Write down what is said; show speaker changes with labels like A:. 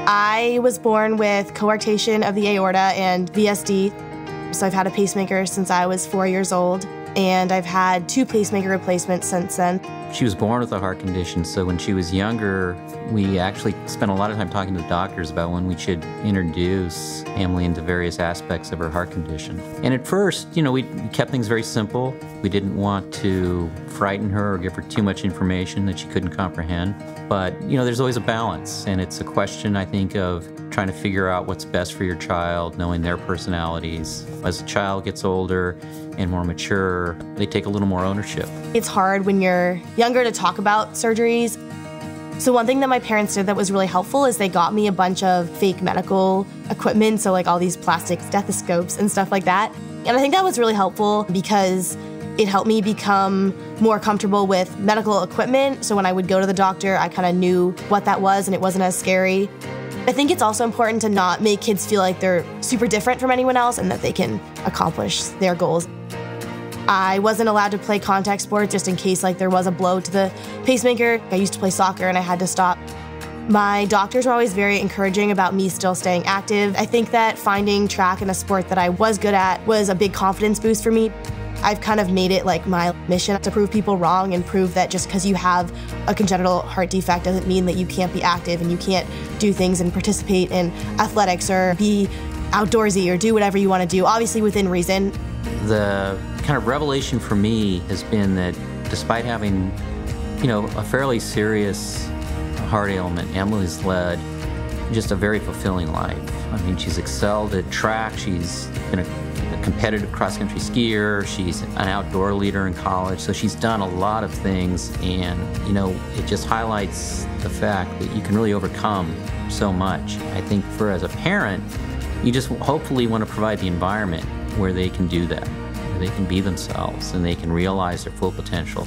A: I was born with coartation of the aorta and VSD, so I've had a pacemaker since I was 4 years old, and I've had 2 pacemaker replacements since then.
B: She was born with a heart condition, so when she was younger, we actually spent a lot of time talking to the doctors about when we should introduce Emily into various aspects of her heart condition. And at first, we kept things very simple. We didn't want to frighten her or give her too much information that she couldn't comprehend. But, there's always a balance, and it's a question, I think, of trying to figure out what's best for your child, knowing their personalities. As a child gets older and more mature, they take a little more ownership.
A: It's hard when you're younger to talk about surgeries. So one thing that my parents did that was really helpful is they got me a bunch of fake medical equipment, so like all these plastic stethoscopes and stuff like that. And I think that was really helpful because it helped me become more comfortable with medical equipment. So when I would go to the doctor, I kind of knew what that was and it wasn't as scary. I think it's also important to not make kids feel like they're super different from anyone else and that they can accomplish their goals. I wasn't allowed to play contact sports just in case there was a blow to the pacemaker. I used to play soccer and I had to stop. My doctors were always very encouraging about me still staying active. I think that finding track in a sport that I was good at was a big confidence boost for me. I've kind of made it my mission to prove people wrong and prove that just because you have a congenital heart defect doesn't mean that you can't be active and you can't do things and participate in athletics or be outdoorsy or do whatever you want to do, obviously within reason.
B: The kind of revelation for me has been that despite having, a fairly serious heart ailment, Emily's led just a very fulfilling life. I mean, she's excelled at track, she's been a competitive cross-country skier, she's an outdoor leader in college, so she's done a lot of things, and it just highlights the fact that you can really overcome so much. I think as a parent, you just hopefully want to provide the environment where they can do that, where they can be themselves and they can realize their full potential.